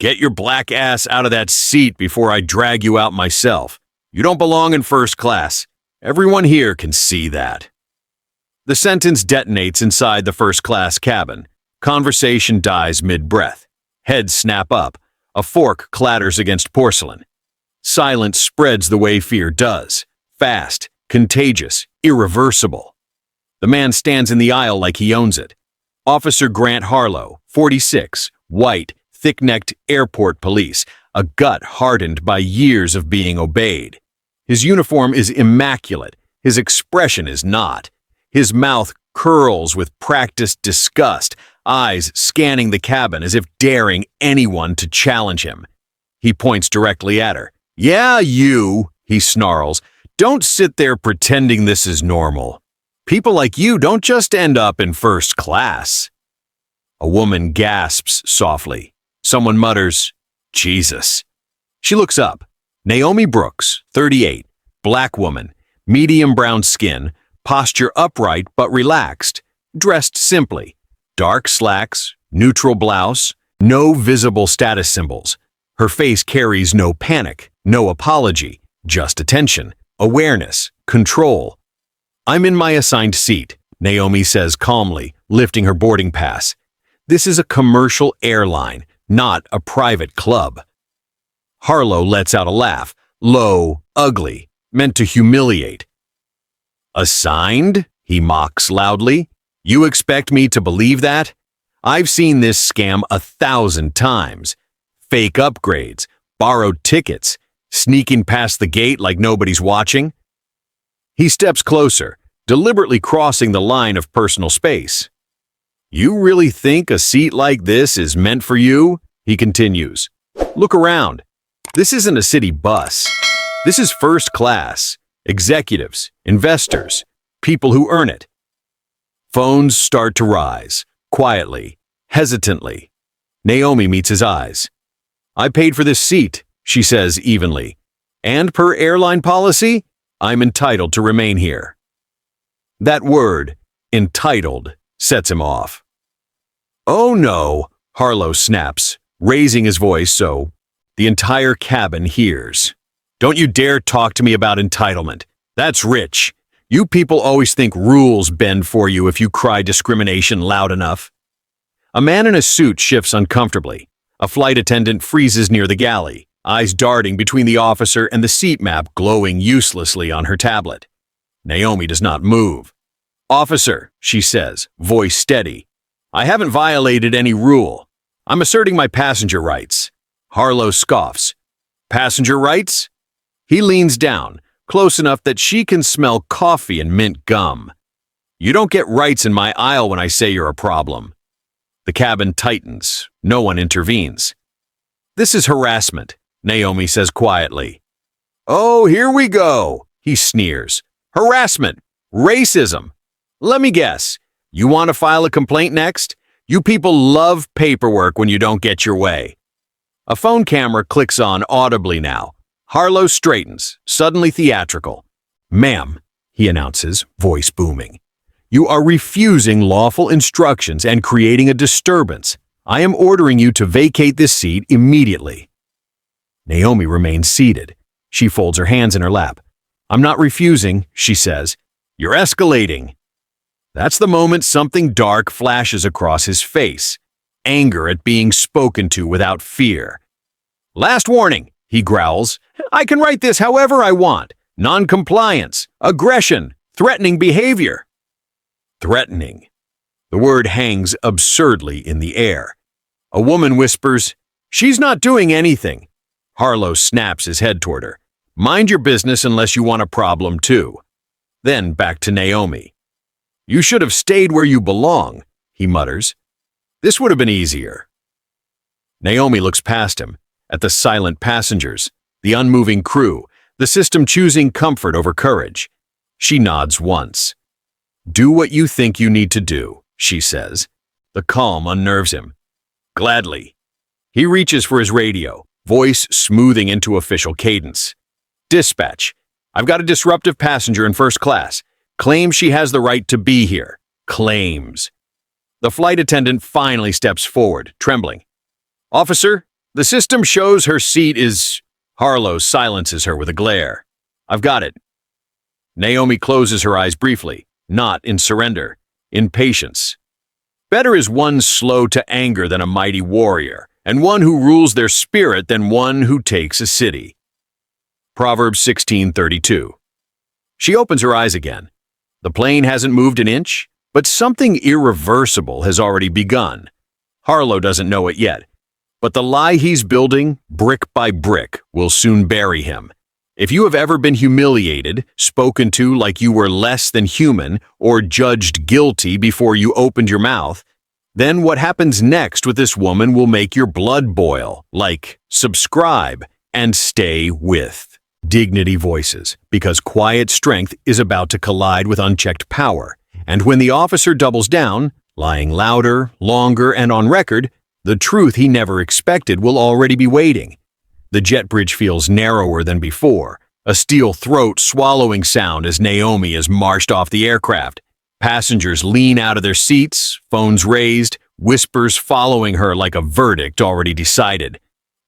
Get your black ass out of that seat before I drag you out myself. You don't belong in first class. Everyone here can see that. The sentence detonates inside the first-class cabin. Conversation dies mid-breath. Heads snap up. A fork clatters against porcelain. Silence spreads the way fear does. Fast, contagious, irreversible. The man stands in the aisle like he owns it. Officer Grant Harlow, 46, white, thick-necked airport police, a gut hardened by years of being obeyed. His uniform is immaculate. His expression is not. His mouth curls with practiced disgust, eyes scanning the cabin as if daring anyone to challenge him. He points directly at her. "Yeah, you," he snarls. "Don't sit there pretending this is normal. People like you don't just end up in first class." A woman gasps softly. Someone mutters, "Jesus." She looks up. Naomi Brooks, 38, black woman, medium brown skin, posture upright but relaxed, dressed simply. Dark slacks, neutral blouse, no visible status symbols. Her face carries no panic, no apology, just attention, awareness, control. "I'm in my assigned seat," Naomi says calmly, lifting her boarding pass. "This is a commercial airline, not a private club." Harlow lets out a laugh, low, ugly, meant to humiliate. "Assigned?" he mocks loudly. "You expect me to believe that? I've seen this scam 1,000 times. Fake upgrades, borrowed tickets, sneaking past the gate like nobody's watching." He steps closer, deliberately crossing the line of personal space. "You really think a seat like this is meant for you?" he continues. "Look around. This isn't a city bus. This is first class, executives, investors, people who earn it." Phones start to rise, quietly, hesitantly. Naomi meets his eyes. "I paid for this seat," she says evenly. "And per airline policy, I'm entitled to remain here." That word, entitled, sets him off. "Oh no," Harlow snaps, raising his voice so the entire cabin hears. "Don't you dare talk to me about entitlement. That's rich. You people always think rules bend for you if you cry discrimination loud enough." A man in a suit shifts uncomfortably. A flight attendant freezes near the galley, eyes darting between the officer and the seat map glowing uselessly on her tablet. Naomi does not move. "Officer," she says, voice steady, "I haven't violated any rule. I'm asserting my passenger rights." Harlow scoffs. "Passenger rights?" He leans down, close enough that she can smell coffee and mint gum. "You don't get rights in my aisle when I say you're a problem." The cabin tightens. No one intervenes. "This is harassment," Naomi says quietly. "Oh, here we go," he sneers. "Harassment. Racism. Let me guess. You want to file a complaint next? You people love paperwork when you don't get your way." A phone camera clicks on audibly now. Harlow straightens, suddenly theatrical. "Ma'am," he announces, voice booming, "you are refusing lawful instructions and creating a disturbance. I am ordering you to vacate this seat immediately." Naomi remains seated. She folds her hands in her lap. "I'm not refusing," she says. "You're escalating." That's the moment something dark flashes across his face. Anger at being spoken to without fear. "Last warning," he growls. "I can write this however I want. Non-compliance, aggression, threatening behavior." Threatening. The word hangs absurdly in the air. A woman whispers, "She's not doing anything." Harlow snaps his head toward her. "Mind your business unless you want a problem too." Then back to Naomi. "You should have stayed where you belong," he mutters. "This would have been easier." Naomi looks past him, at the silent passengers, the unmoving crew, the system choosing comfort over courage. She nods once. "Do what you think you need to do," she says. The calm unnerves him. "Gladly." He reaches for his radio, voice smoothing into official cadence. "Dispatch. I've got a disruptive passenger in first class. Claims she has the right to be here. Claims." The flight attendant finally steps forward, trembling. "Officer, The system shows her seat is... Harlow silences her with a glare. I've got it. Naomi closes her eyes briefly, not in surrender, in patience. Better is one slow to anger than a mighty warrior, and one who rules their spirit than one who takes a city. Proverbs 16:32. She opens her eyes again. The plane hasn't moved an inch, but something irreversible has already begun. Harlow doesn't know it yet, but the lie he's building, brick by brick, will soon bury him. If you have ever been humiliated, spoken to like you were less than human, or judged guilty before you opened your mouth, then what happens next with this woman will make your blood boil. Like, subscribe, and stay with Dignity Voices, because quiet strength is about to collide with unchecked power. And when the officer doubles down, lying louder, longer, and on record, the truth he never expected will already be waiting. The jet bridge feels narrower than before, a steel throat swallowing sound as Naomi is marched off the aircraft. Passengers lean out of their seats, phones raised, whispers following her like a verdict already decided.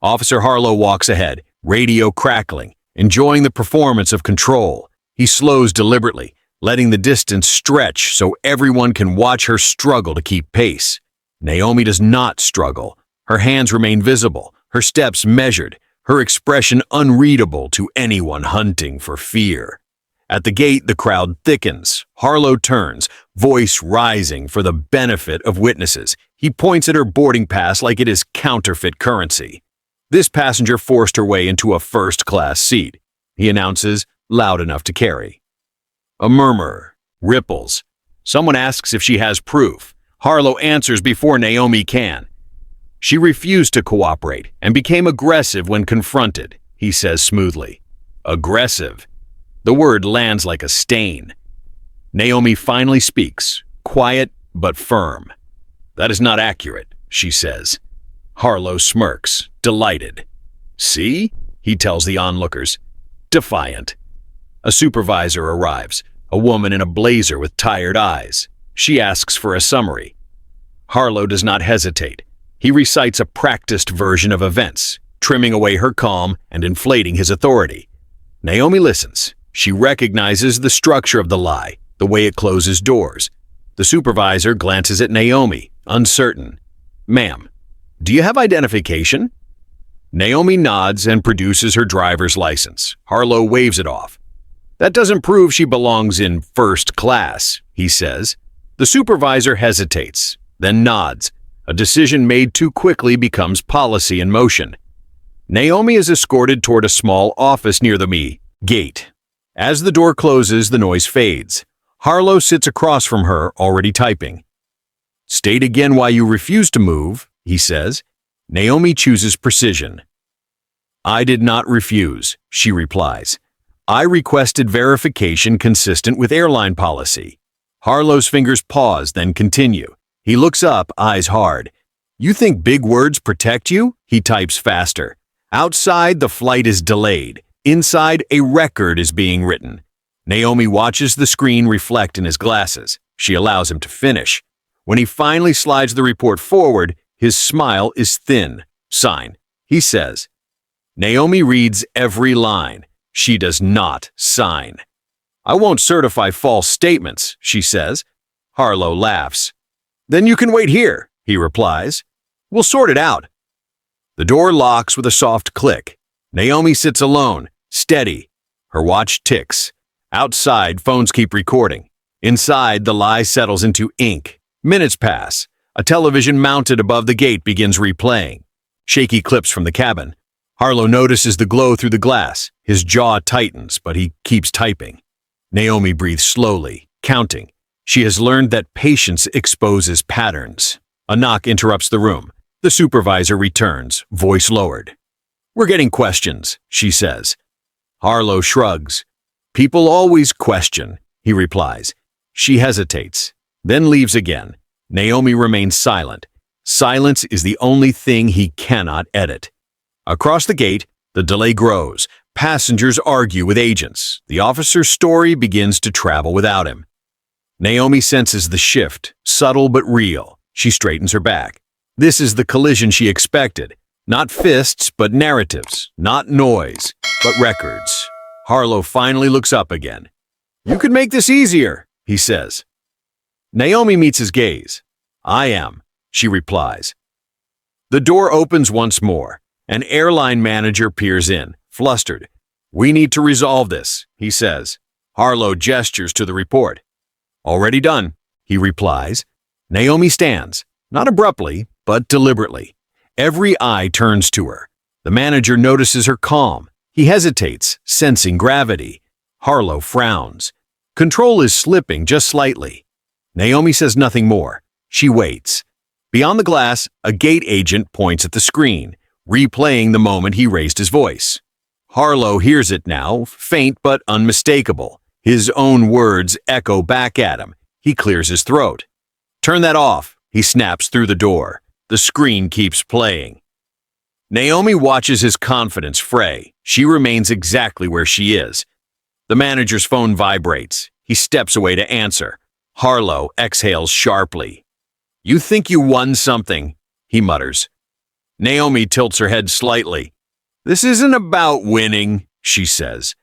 Officer Harlow walks ahead, radio crackling, enjoying the performance of control. He slows deliberately, letting the distance stretch so everyone can watch her struggle to keep pace. Naomi does not struggle. Her hands remain visible, her steps measured, her expression unreadable to anyone hunting for fear. At the gate, the crowd thickens. Harlow turns, voice rising for the benefit of witnesses. He points at her boarding pass like it is counterfeit currency. This passenger forced her way into a first-class seat, he announces, loud enough to carry. A murmur ripples. Someone asks if she has proof. Harlow answers before Naomi can. She refused to cooperate and became aggressive when confronted, he says smoothly. Aggressive. The word lands like a stain. Naomi finally speaks, quiet but firm. That is not accurate, she says. Harlow smirks, delighted. See? He tells the onlookers. Defiant. A supervisor arrives, a woman in a blazer with tired eyes. She asks for a summary. Harlow does not hesitate. He recites a practiced version of events, trimming away her calm and inflating his authority. Naomi listens. She recognizes the structure of the lie, the way it closes doors. The supervisor glances at Naomi, uncertain. Ma'am, do you have identification? Naomi nods and produces her driver's license. Harlow waves it off. That doesn't prove she belongs in first class, he says. The supervisor hesitates, then nods. A decision made too quickly becomes policy in motion. Naomi is escorted toward a small office near the gate. As the door closes, the noise fades. Harlow sits across from her, already typing. State again why you refuse to move, he says. Naomi chooses precision. I did not refuse, she replies. I requested verification consistent with airline policy. Harlow's fingers pause, then continue. He looks up, eyes hard. You think big words protect you? He types faster. Outside, the flight is delayed. Inside, a record is being written. Naomi watches the screen reflect in his glasses. She allows him to finish. When he finally slides the report forward, his smile is thin. Sign. He says. Naomi reads every line. She does not sign. I won't certify false statements, she says. Harlow laughs. Then you can wait here, he replies. We'll sort it out. The door locks with a soft click. Naomi sits alone, steady. Her watch ticks. Outside, phones keep recording. Inside, the lie settles into ink. Minutes pass. A television mounted above the gate begins replaying. Shaky clips from the cabin. Harlow notices the glow through the glass. His jaw tightens, but he keeps typing. Naomi breathes slowly, counting. She has learned that patience exposes patterns. A knock interrupts the room. The supervisor returns, voice lowered. We're getting questions, she says. Harlow shrugs. People always question, he replies. She hesitates, then leaves again. Naomi remains silent. Silence is the only thing he cannot edit. Across the gate, the delay grows. Passengers argue with agents. The officer's story begins to travel without him. Naomi senses the shift, subtle but real. She straightens her back. This is the collision she expected. Not fists, but narratives. Not noise, but records. Harlow finally looks up again. "You could make this easier," he says. Naomi meets his gaze. "I am," she replies. The door opens once more. An airline manager peers in, flustered. "We need to resolve this," he says. Harlow gestures to the report. "Already done," he replies. Naomi stands, not abruptly, but deliberately. Every eye turns to her. The manager notices her calm. He hesitates, sensing gravity. Harlow frowns. Control is slipping just slightly. Naomi says nothing more. She waits. Beyond the glass, a gate agent points at the screen, replaying the moment he raised his voice. Harlow hears it now, faint but unmistakable. His own words echo back at him. He clears his throat. "Turn that off," he snaps through the door. The screen keeps playing. Naomi watches his confidence fray. She remains exactly where she is. The manager's phone vibrates. He steps away to answer. Harlow exhales sharply. "You think you won something," he mutters. Naomi tilts her head slightly. "This isn't about winning," she says.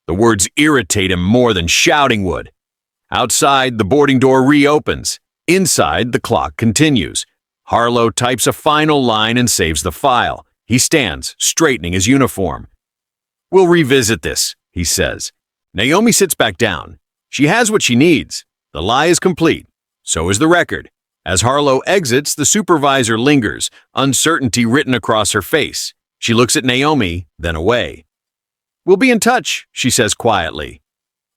The words irritate him more than shouting would. Outside, the boarding door reopens. Inside, the clock continues. Harlow types a final line and saves the file. He stands, straightening his uniform. "We'll revisit this," he says. Naomi sits back down. She has what she needs. The lie is complete. So is the record. As Harlow exits, the supervisor lingers, uncertainty written across her face. She looks at Naomi, then away. "We'll be in touch," she says quietly.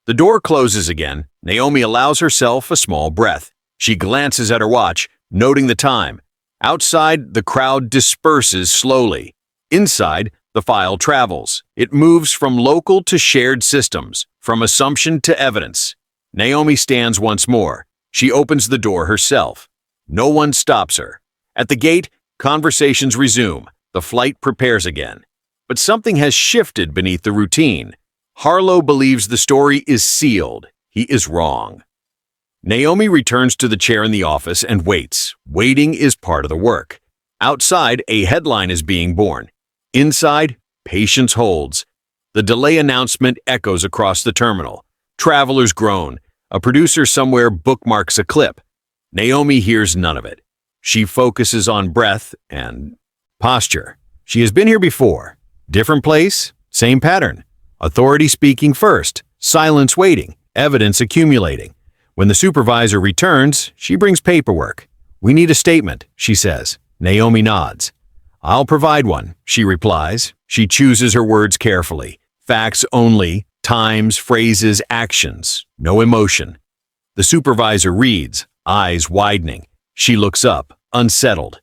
The door closes again. Naomi allows herself a small breath. She glances at her watch, noting the time. Outside, the crowd disperses slowly. Inside, the file travels. It moves from local to shared systems, from assumption to evidence. Naomi stands once more. She opens the door herself. No one stops her. At the gate, conversations resume. The flight prepares again. But something has shifted beneath the routine. Harlow believes the story is sealed. He is wrong. Naomi returns to the chair in the office and waits. Waiting is part of the work. Outside, a headline is being born. Inside, patience holds. The delay announcement echoes across the terminal. Travelers groan. A producer somewhere bookmarks a clip. Naomi hears none of it. She focuses on breath and posture. She has been here before. Different place, same pattern. Authority speaking first, silence waiting, evidence accumulating. When the supervisor returns, she brings paperwork. "We need a statement," she says. Naomi nods. "I'll provide one," she replies. She chooses her words carefully. Facts only, times, phrases, actions, no emotion. The supervisor reads, eyes widening. She looks up, unsettled.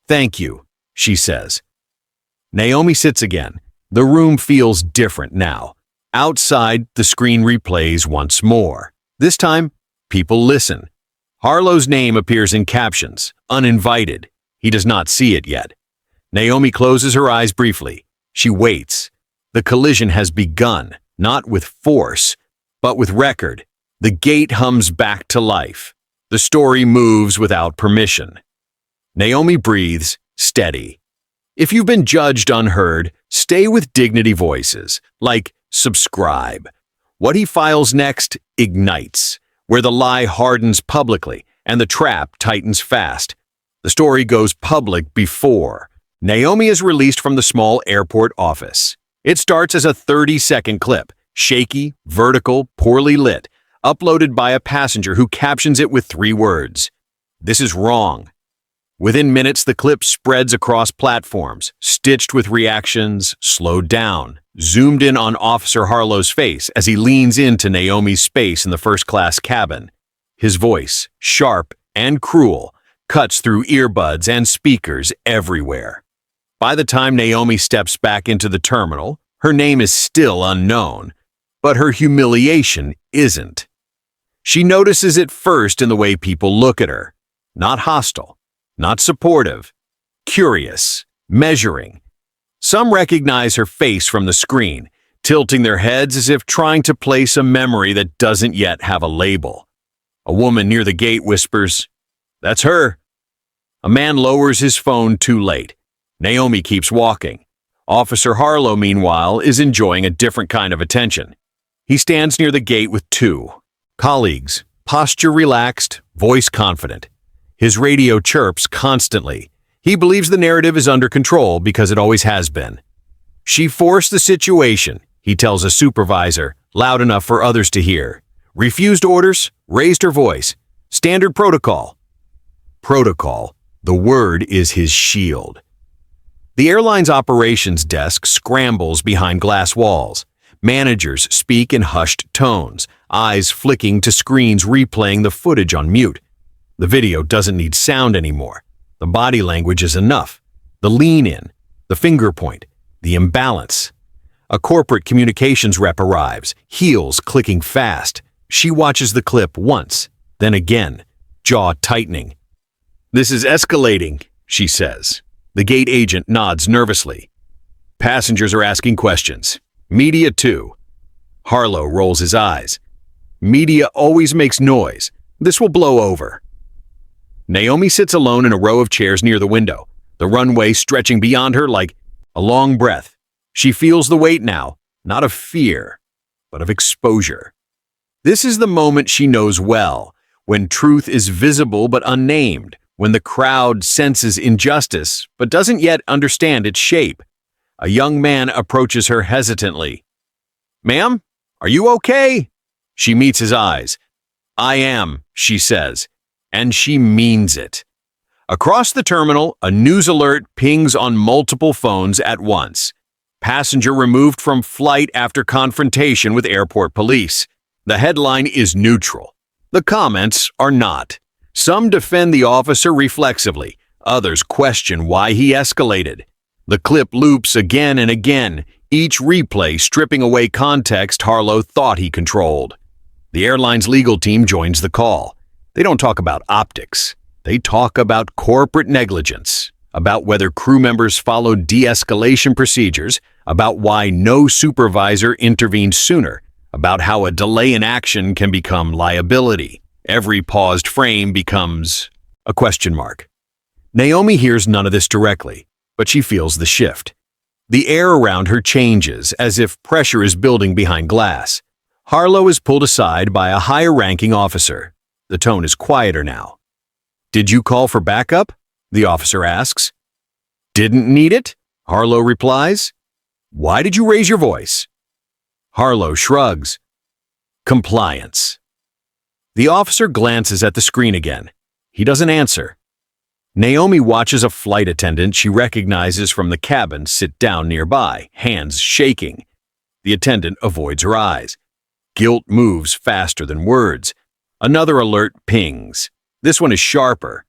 "Thank you," she says. Naomi sits again. The room feels different now. Outside, the screen replays once more. This time, people listen. Harlow's name appears in captions, uninvited. He does not see it yet. Naomi closes her eyes briefly. She waits. The collision has begun, not with force, but with record. The gate hums back to life. The story moves without permission. Naomi breathes, steady. If you've been judged unheard, stay with Dignity Voices, like subscribe. What he files next ignites, where the lie hardens publicly and the trap tightens fast. The story goes public before. Naomi is released from the small airport office. It starts as a 30-second clip, shaky, vertical, poorly lit, uploaded by a passenger who captions it with 3 words. "This is wrong." Within minutes, the clip spreads across platforms, stitched with reactions, slowed down, zoomed in on Officer Harlow's face as he leans into Naomi's space in the first-class cabin. His voice, sharp and cruel, cuts through earbuds and speakers everywhere. By the time Naomi steps back into the terminal, her name is still unknown, but her humiliation isn't. She notices it first in the way people look at her. Not hostile, not supportive, curious, measuring. Some recognize her face from the screen, tilting their heads as if trying to place a memory that doesn't yet have a label. A woman near the gate whispers, "That's her." A man lowers his phone too late. Naomi keeps walking. Officer Harlow, meanwhile, is enjoying a different kind of attention. He stands near the gate with two colleagues, posture relaxed, voice confident. His radio chirps constantly. He believes the narrative is under control because it always has been. She forced the situation, he tells a supervisor, loud enough for others to hear. Refused orders, raised her voice. Standard protocol. Protocol. The word is his shield. The airline's operations desk scrambles behind glass walls. Managers speak in hushed tones, eyes flicking to screens replaying the footage on mute. The video doesn't need sound anymore. The body language is enough. The lean in, the finger point, the imbalance. A corporate communications rep arrives, heels clicking fast. She watches the clip once, then again, jaw tightening. This is escalating, she says. The gate agent nods nervously. Passengers are asking questions. Media too. Harlow rolls his eyes. Media always makes noise. This will blow over. Naomi sits alone in a row of chairs near the window, the runway stretching beyond her like a long breath. She feels the weight now, not of fear, but of exposure. This is the moment she knows well, when truth is visible but unnamed, when the crowd senses injustice but doesn't yet understand its shape. A young man approaches her hesitantly. Ma'am, are you okay? She meets his eyes. I am, she says, and she means it. Across the terminal, a news alert pings on multiple phones at once. Passenger removed from flight after confrontation with airport police. The headline is neutral. The comments are not. Some defend the officer reflexively. Others question why he escalated. The clip loops again and again, each replay stripping away context Harlow thought he controlled. The airline's legal team joins the call. They don't talk about optics. They talk about corporate negligence, about whether crew members followed de-escalation procedures, about why no supervisor intervened sooner, about how a delay in action can become liability. Every paused frame becomes a question mark. Naomi hears none of this directly, but she feels the shift. The air around her changes as if pressure is building behind glass. Harlow is pulled aside by a higher-ranking officer. The tone is quieter now. Did you call for backup? The officer asks. Didn't need it? Harlow replies. Why did you raise your voice? Harlow shrugs. Compliance. The officer glances at the screen again. He doesn't answer. Naomi watches a flight attendant she recognizes from the cabin sit down nearby, hands shaking. The attendant avoids her eyes. Guilt moves faster than words. Another alert pings. This one is sharper.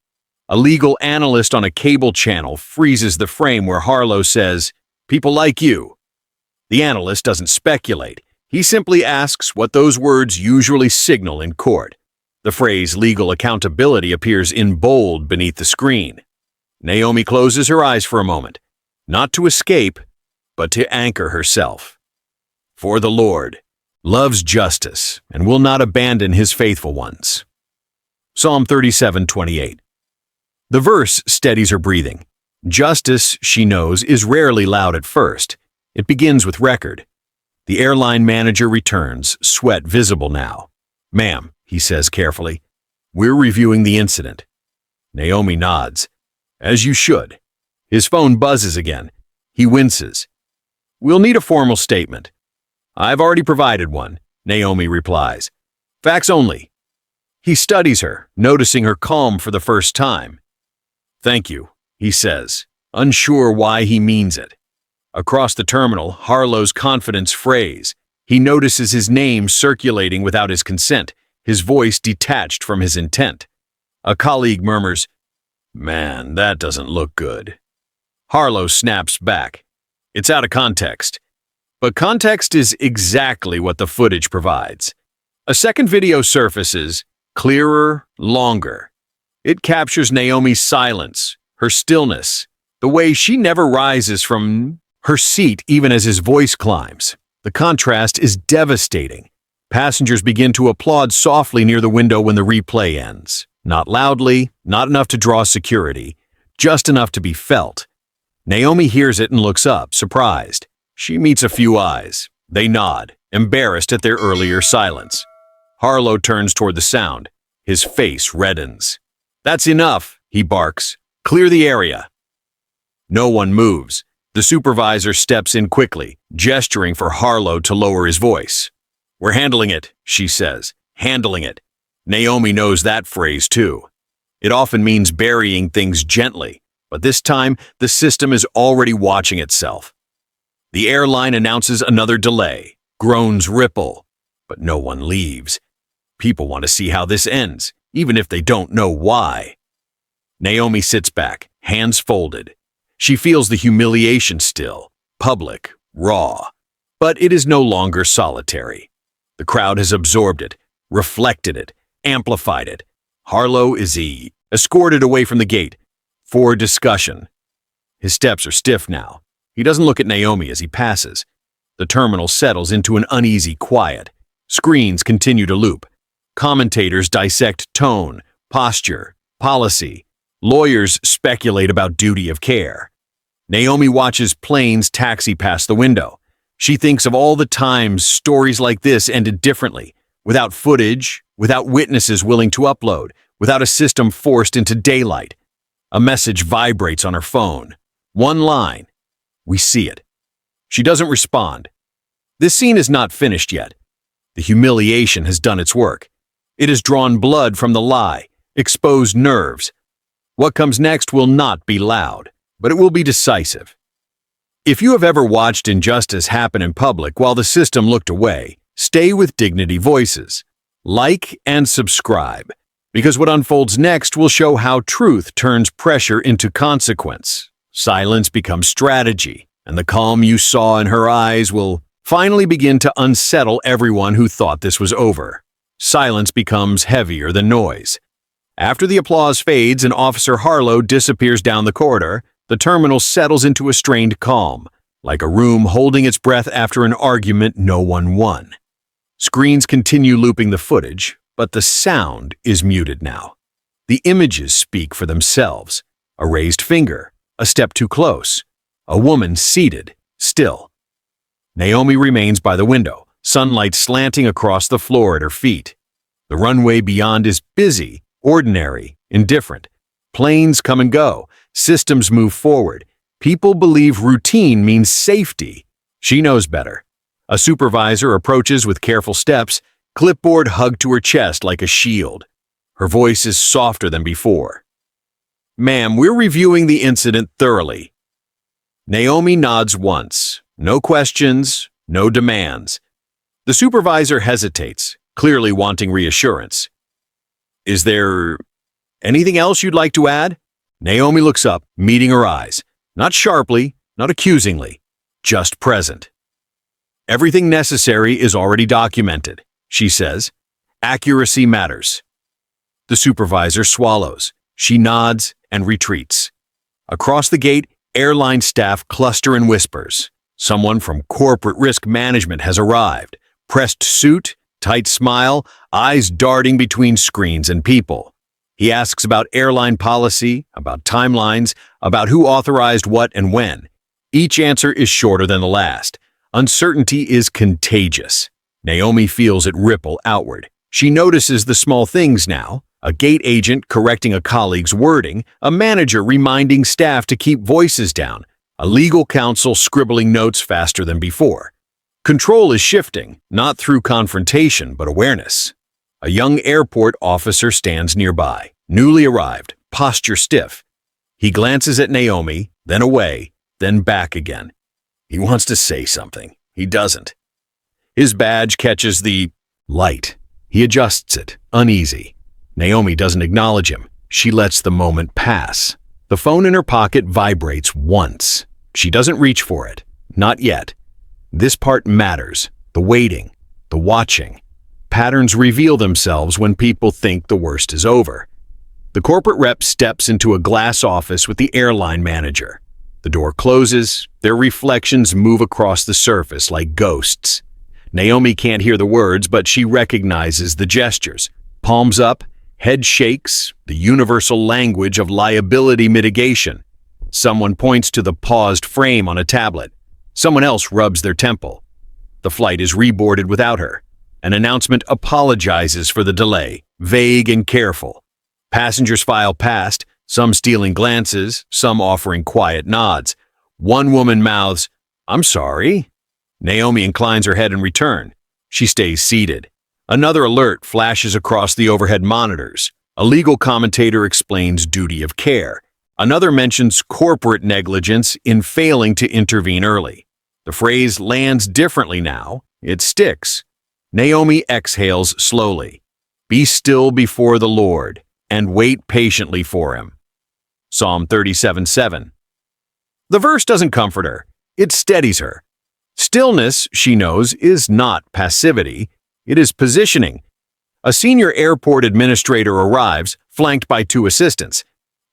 A legal analyst on a cable channel freezes the frame where Harlow says, "People like you." The analyst doesn't speculate. He simply asks what those words usually signal in court. The phrase legal accountability appears in bold beneath the screen. Naomi closes her eyes for a moment, not to escape, but to anchor herself. For the Lord loves justice and will not abandon his faithful ones. Psalm 37:28. The verse steadies her breathing. Justice, she knows, is rarely loud at first. It begins with record. The airline manager returns, sweat visible now. Ma'am, he says carefully, we're reviewing the incident. Naomi nods. As you should. His phone buzzes again. He winces. We'll need a formal statement. I've already provided one, Naomi replies. Facts only. He studies her, noticing her calm for the first time. Thank you, he says, unsure why he means it. Across the terminal, Harlow's confidence frays. He notices his name circulating without his consent, his voice detached from his intent. A colleague murmurs, Man, that doesn't look good. Harlow snaps back. It's out of context. But context is exactly what the footage provides. A second video surfaces, clearer, longer. It captures Naomi's silence, her stillness, the way she never rises from her seat even as his voice climbs. The contrast is devastating. Passengers begin to applaud softly near the window when the replay ends. Not loudly, not enough to draw security, just enough to be felt. Naomi hears it and looks up, surprised. She meets a few eyes. They nod, embarrassed at their earlier silence. Harlow turns toward the sound. His face reddens. "That's enough," he barks. "Clear the area." No one moves. The supervisor steps in quickly, gesturing for Harlow to lower his voice. "We're handling it," she says. "Handling it." Naomi knows that phrase too. It often means burying things gently, but this time the system is already watching itself. The airline announces another delay. Groans ripple, but no one leaves. People want to see how this ends, even if they don't know why. Naomi sits back, hands folded. She feels the humiliation still, public, raw. But it is no longer solitary. The crowd has absorbed it, reflected it, amplified it. Harlow is escorted away from the gate for discussion. His steps are stiff now. He doesn't look at Naomi as he passes. The terminal settles into an uneasy quiet. Screens continue to loop. Commentators dissect tone, posture, policy. Lawyers speculate about duty of care. Naomi watches planes taxi past the window. She thinks of all the times stories like this ended differently, without footage, without witnesses willing to upload, without a system forced into daylight. A message vibrates on her phone. One line. We see it. She doesn't respond. This scene is not finished yet. The humiliation has done its work. It has drawn blood from the lie, exposed nerves. What comes next will not be loud, but it will be decisive. If you have ever watched injustice happen in public while the system looked away, stay with Dignity Voices. Like and subscribe, because what unfolds next will show how truth turns pressure into consequence. Silence becomes strategy, and the calm you saw in her eyes will finally begin to unsettle everyone who thought this was over. Silence becomes heavier than noise. After the applause fades and Officer Harlow disappears down the corridor, the terminal settles into a strained calm, like a room holding its breath after an argument no one won. Screens continue looping the footage, but the sound is muted now. The images speak for themselves. A raised finger, a step too close, a woman seated, still. Naomi remains by the window, sunlight slanting across the floor at her feet. The runway beyond is busy, ordinary, indifferent. Planes come and go, systems move forward. People believe routine means safety. She knows better. A supervisor approaches with careful steps, clipboard hugged to her chest like a shield. Her voice is softer than before. "Ma'am, we're reviewing the incident thoroughly." Naomi nods once. No questions, no demands. The supervisor hesitates, clearly wanting reassurance. "Is there anything else you'd like to add?" Naomi looks up, meeting her eyes. Not sharply, not accusingly, just present. "Everything necessary is already documented," she says. "Accuracy matters." The supervisor swallows. She nods and retreats. Across the gate, airline staff cluster in whispers. Someone from corporate risk management has arrived. Pressed suit, tight smile, eyes darting between screens and people. He asks about airline policy, about timelines, about who authorized what and when. Each answer is shorter than the last. Uncertainty is contagious. Naomi feels it ripple outward. She notices the small things now. A gate agent correcting a colleague's wording, a manager reminding staff to keep voices down, a legal counsel scribbling notes faster than before. Control is shifting, not through confrontation, but awareness. A young airport officer stands nearby, newly arrived, posture stiff. He glances at Naomi, then away, then back again. He wants to say something. He doesn't. His badge catches the light. He adjusts it, uneasy. Naomi doesn't acknowledge him. She lets the moment pass. The phone in her pocket vibrates once. She doesn't reach for it. Not yet. This part matters. The waiting, the watching. Patterns reveal themselves when people think the worst is over. The corporate rep steps into a glass office with the airline manager. The door closes. Their reflections move across the surface like ghosts. Naomi can't hear the words, but she recognizes the gestures. Palms up, head shakes, the universal language of liability mitigation. Someone points to the paused frame on a tablet. Someone else rubs their temple. The flight is reboarded without her. An announcement apologizes for the delay, vague and careful. Passengers file past, some stealing glances, some offering quiet nods. One woman mouths, "I'm sorry." Naomi inclines her head in return. She stays seated. Another alert flashes across the overhead monitors. A legal commentator explains duty of care. Another mentions corporate negligence in failing to intervene early. The phrase lands differently now. It sticks. Naomi exhales slowly. Be still before the Lord, and wait patiently for him. Psalm 37:7. The verse doesn't comfort her. It steadies her. Stillness, she knows, is not passivity. It is positioning. A senior airport administrator arrives, flanked by two assistants.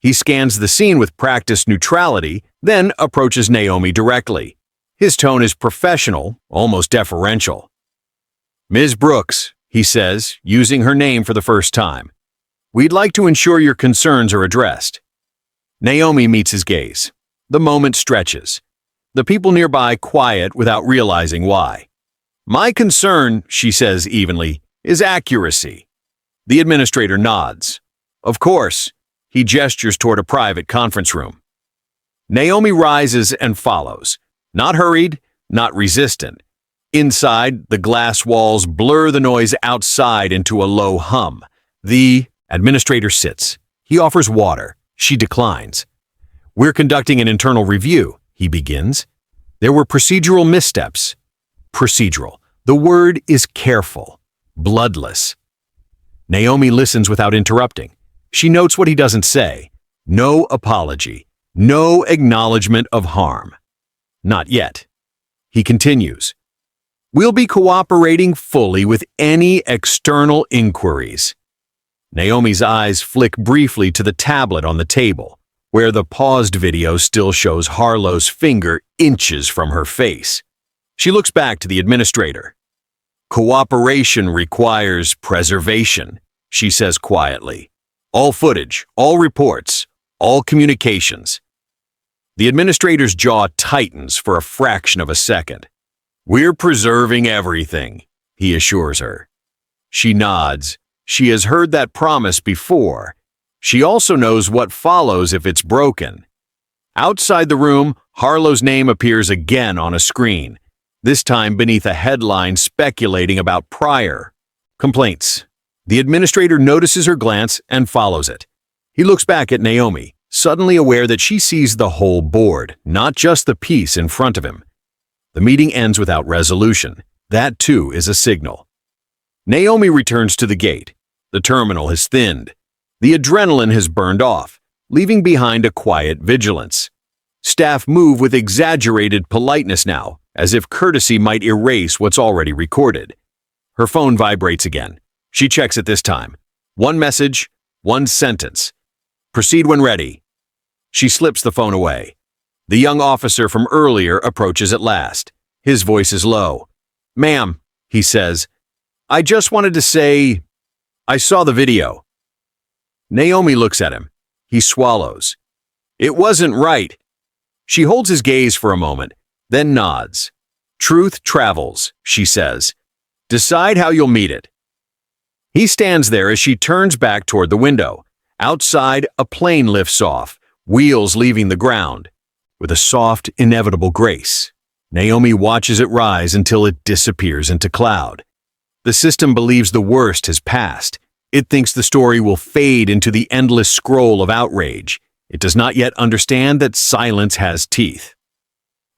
He scans the scene with practiced neutrality, then approaches Naomi directly. His tone is professional, almost deferential. "Ms. Brooks," he says, using her name for the first time. "We'd like to ensure your concerns are addressed." Naomi meets his gaze. The moment stretches. The people nearby quiet without realizing why. "My concern," she says evenly, "is accuracy." The administrator nods. "Of course." He gestures toward a private conference room. Naomi rises and follows. Not hurried, not resistant. Inside, the glass walls blur the noise outside into a low hum. The administrator sits. He offers water. She declines. "We're conducting an internal review," he begins. "There were procedural missteps." Procedural. The word is careful, bloodless. Naomi listens without interrupting. She notes what he doesn't say. No apology. No acknowledgement of harm. Not yet. He continues. "We'll be cooperating fully with any external inquiries." Naomi's eyes flick briefly to the tablet on the table, where the paused video still shows Harlow's finger inches from her face. She looks back to the administrator. "Cooperation requires preservation," she says quietly. "All footage, all reports, all communications." The administrator's jaw tightens for a fraction of a second. "We're preserving everything," he assures her. She nods. She has heard that promise before. She also knows what follows if it's broken. Outside the room, Harlow's name appears again on a screen, this time beneath a headline speculating about prior complaints. The administrator notices her glance and follows it. He looks back at Naomi, suddenly aware that she sees the whole board, not just the piece in front of him. The meeting ends without resolution. That, too, is a signal. Naomi returns to the gate. The terminal has thinned. The adrenaline has burned off, leaving behind a quiet vigilance. Staff move with exaggerated politeness now, as if courtesy might erase what's already recorded. Her phone vibrates again. She checks it this time. One message, one sentence. "Proceed when ready." She slips the phone away. The young officer from earlier approaches at last. His voice is low. "Ma'am," he says, "I just wanted to say, I saw the video." Naomi looks at him. He swallows. "It wasn't right." She holds his gaze for a moment, then nods. "Truth travels," she says. "Decide how you'll meet it." He stands there as she turns back toward the window. Outside, a plane lifts off, wheels leaving the ground. With a soft, inevitable grace, Naomi watches it rise until it disappears into cloud. The system believes the worst has passed. It thinks the story will fade into the endless scroll of outrage. It does not yet understand that silence has teeth.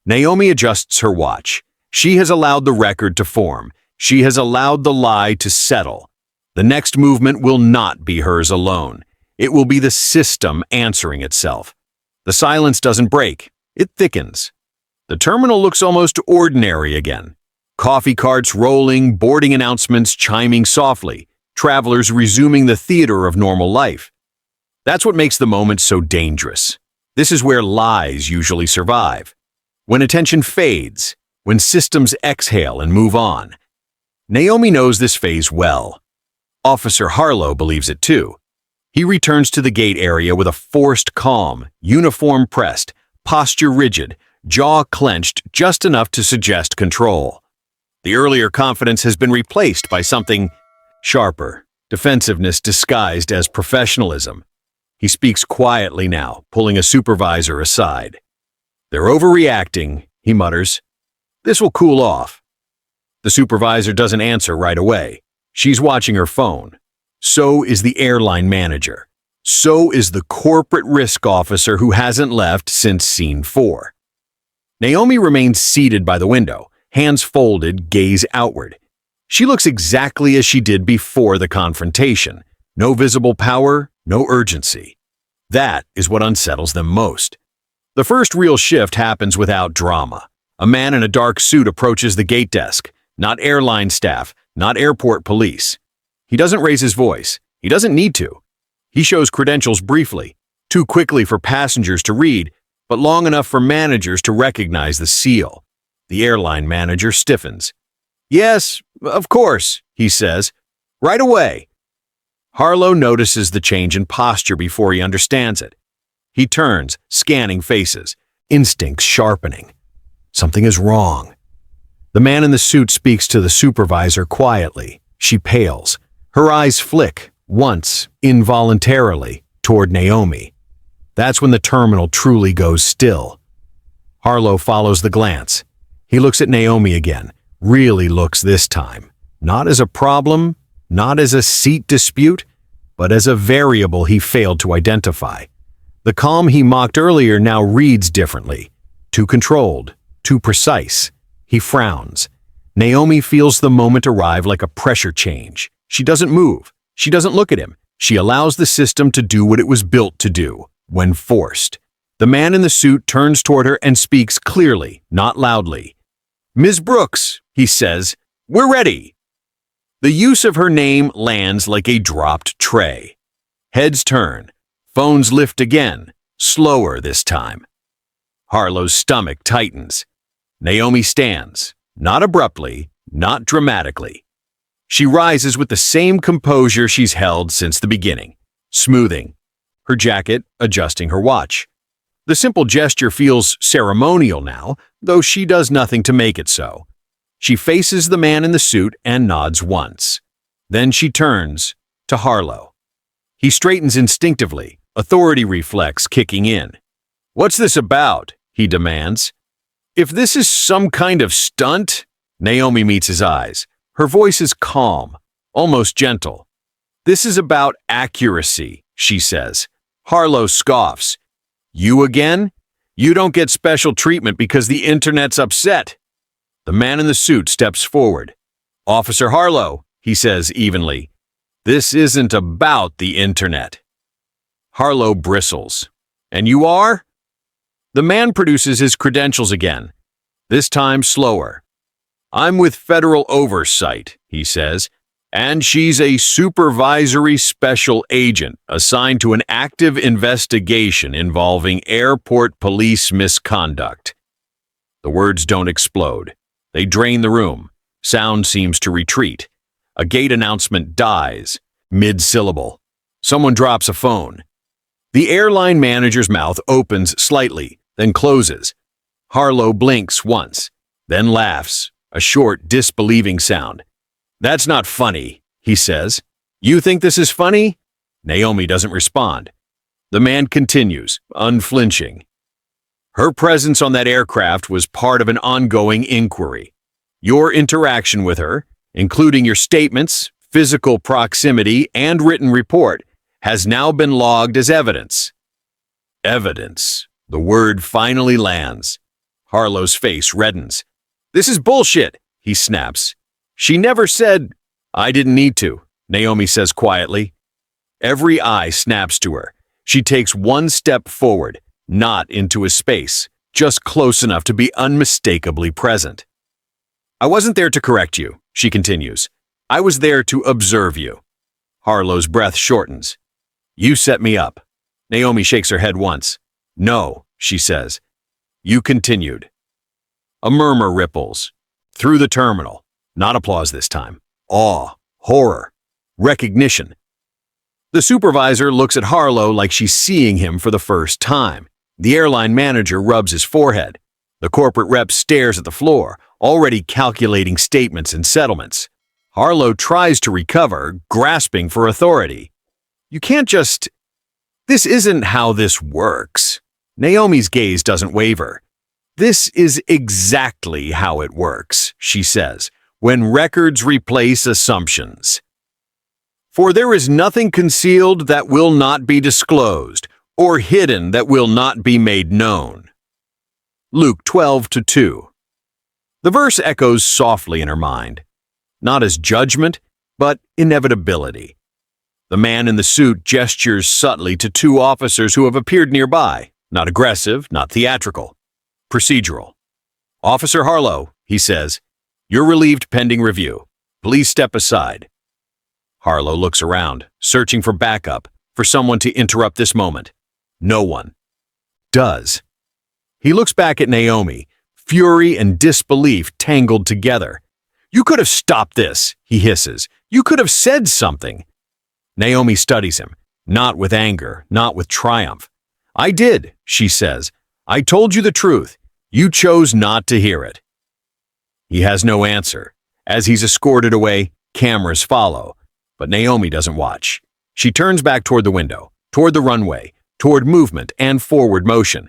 Naomi adjusts her watch. She has allowed the record to form. She has allowed the lie to settle. The next movement will not be hers alone. It will be the system answering itself. The silence doesn't break. It thickens. The terminal looks almost ordinary again. Coffee carts rolling, boarding announcements chiming softly, travelers resuming the theater of normal life. That's what makes the moment so dangerous. This is where lies usually survive. When attention fades, when systems exhale and move on. Naomi knows this phase well. Officer Harlow believes it too. He returns to the gate area with a forced calm, uniform pressed, posture rigid, jaw clenched just enough to suggest control. The earlier confidence has been replaced by something sharper, defensiveness disguised as professionalism. He speaks quietly now, pulling a supervisor aside. "They're overreacting," he mutters. "This will cool off." The supervisor doesn't answer right away. She's watching her phone. So is the airline manager. So is the corporate risk officer who hasn't left since scene 4. Naomi remains seated by the window, hands folded, gaze outward. She looks exactly as she did before the confrontation. No visible power, no urgency. That is what unsettles them most. The first real shift happens without drama. A man in a dark suit approaches the gate desk, not airline staff, not airport police. He doesn't raise his voice. He doesn't need to. He shows credentials briefly, too quickly for passengers to read, but long enough for managers to recognize the seal. The airline manager stiffens. "Yes, of course," he says. "Right away." Harlow notices the change in posture before he understands it. He turns, scanning faces, instincts sharpening. Something is wrong. The man in the suit speaks to the supervisor quietly. She pales. Her eyes flick, once, involuntarily, toward Naomi. That's when the terminal truly goes still. Harlow follows the glance. He looks at Naomi again, really looks this time. Not as a problem, not as a seat dispute, but as a variable he failed to identify. The calm he mocked earlier now reads differently. Too controlled, too precise. He frowns. Naomi feels the moment arrive like a pressure change. She doesn't move. She doesn't look at him. She allows the system to do what it was built to do, when forced. The man in the suit turns toward her and speaks clearly, not loudly. "Ms. Brooks," he says, "we're ready." The use of her name lands like a dropped tray. Heads turn. Phones lift again, slower this time. Harlow's stomach tightens. Naomi stands, not abruptly, not dramatically. She rises with the same composure she's held since the beginning, smoothing her jacket, adjusting her watch. The simple gesture feels ceremonial now, though she does nothing to make it so. She faces the man in the suit and nods once. Then she turns to Harlow. He straightens instinctively, authority reflex kicking in. "What's this about?" he demands. "If this is some kind of stunt..." Naomi meets his eyes. Her voice is calm, almost gentle. "This is about accuracy," she says. Harlow scoffs. "You again? You don't get special treatment because the internet's upset." The man in the suit steps forward. "Officer Harlow," he says evenly, "this isn't about the internet." Harlow bristles. "And you are?" The man produces his credentials again, this time slower. "I'm with Federal Oversight," he says, "and she's a supervisory special agent assigned to an active investigation involving airport police misconduct." The words don't explode. They drain the room. Sound seems to retreat. A gate announcement dies, mid-syllable. Someone drops a phone. The airline manager's mouth opens slightly, then closes. Harlow blinks once, then laughs, a short, disbelieving sound. "That's not funny," he says. "You think this is funny?" Naomi doesn't respond. The man continues, unflinching. "Her presence on that aircraft was part of an ongoing inquiry. Your interaction with her, including your statements, physical proximity, and written report, has now been logged as evidence." Evidence. The word finally lands. Harlow's face reddens. "This is bullshit," he snaps. "She never said..." "I didn't need to," Naomi says quietly. Every eye snaps to her. She takes one step forward, not into his space, just close enough to be unmistakably present. "I wasn't there to correct you," she continues. "I was there to observe you." Harlow's breath shortens. "You set me up." Naomi shakes her head once. "No," she says. "You continued." A murmur ripples. Through the terminal. Not applause this time. Awe. Horror. Recognition. The supervisor looks at Harlow like she's seeing him for the first time. The airline manager rubs his forehead. The corporate rep stares at the floor, already calculating statements and settlements. Harlow tries to recover, grasping for authority. You can't just... This isn't how this works. Naomi's gaze doesn't waver. This is exactly how it works, she says, when records replace assumptions. For there is nothing concealed that will not be disclosed, or hidden that will not be made known. Luke 12:2. The verse echoes softly in her mind, not as judgment, but inevitability. The man in the suit gestures subtly to two officers who have appeared nearby, not aggressive, not theatrical. Procedural. Officer Harlow, he says, you're relieved pending review. Please step aside. Harlow looks around, searching for backup, for someone to interrupt this moment. No one does. He looks back at Naomi, fury and disbelief tangled together. You could have stopped this, he hisses. You could have said something. Naomi studies him, not with anger, not with triumph. I did, she says. I told you the truth. You chose not to hear it. He has no answer. As he's escorted away, cameras follow. But Naomi doesn't watch. She turns back toward the window, toward the runway, toward movement and forward motion.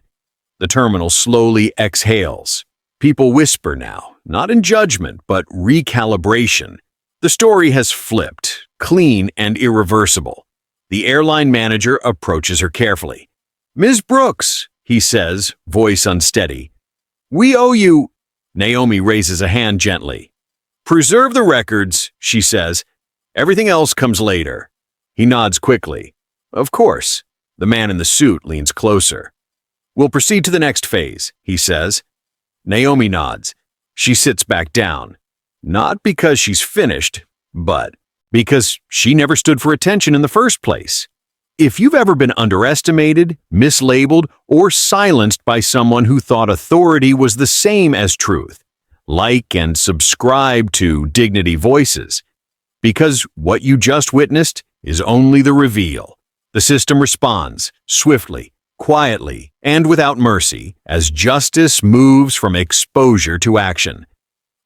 The terminal slowly exhales. People whisper now, not in judgment, but recalibration. The story has flipped, clean and irreversible. The airline manager approaches her carefully. Ms. Brooks, he says, voice unsteady. We owe you... Naomi raises a hand gently. Preserve the records, she says. Everything else comes later. He nods quickly. Of course. The man in the suit leans closer. We'll proceed to the next phase, he says. Naomi nods. She sits back down. Not because she's finished, but because she never stood for attention in the first place. If you've ever been underestimated, mislabeled, or silenced by someone who thought authority was the same as truth, like and subscribe to Dignity Voices. Because what you just witnessed is only the reveal. The system responds, swiftly, quietly, and without mercy, as justice moves from exposure to action.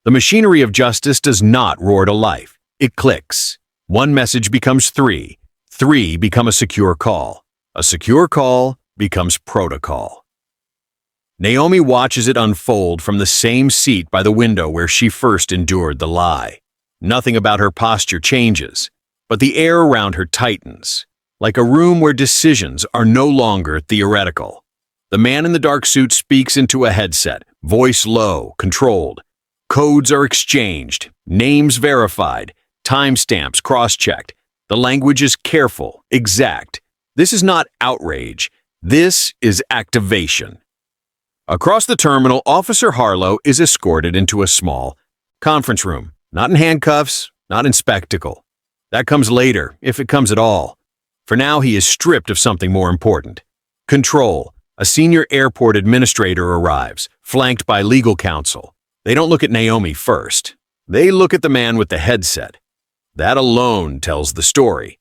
The machinery of justice does not roar to life. It clicks. One message becomes three. Three become a secure call. A secure call becomes protocol. Naomi watches it unfold from the same seat by the window where she first endured the lie. Nothing about her posture changes, but the air around her tightens, like a room where decisions are no longer theoretical. The man in the dark suit speaks into a headset, voice low, controlled. Codes are exchanged, names verified, timestamps cross-checked. The language is careful, exact. This is not outrage. This is activation. Across the terminal, Officer Harlow is escorted into a small conference room, not in handcuffs, not in spectacle. That comes later, if it comes at all. For now, he is stripped of something more important. Control. A senior airport administrator arrives, flanked by legal counsel. They don't look at Naomi first. They look at the man with the headset. That alone tells the story.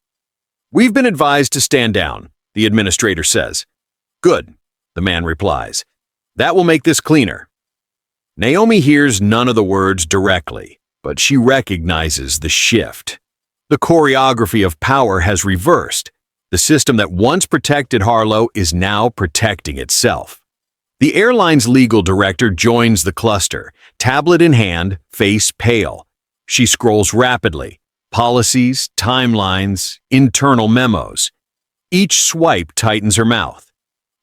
We've been advised to stand down, the administrator says. Good, the man replies. That will make this cleaner. Naomi hears none of the words directly, but she recognizes the shift. The choreography of power has reversed. The system that once protected Harlow is now protecting itself. The airline's legal director joins the cluster, tablet in hand, face pale. She scrolls rapidly. Policies, timelines, internal memos. Each swipe tightens her mouth.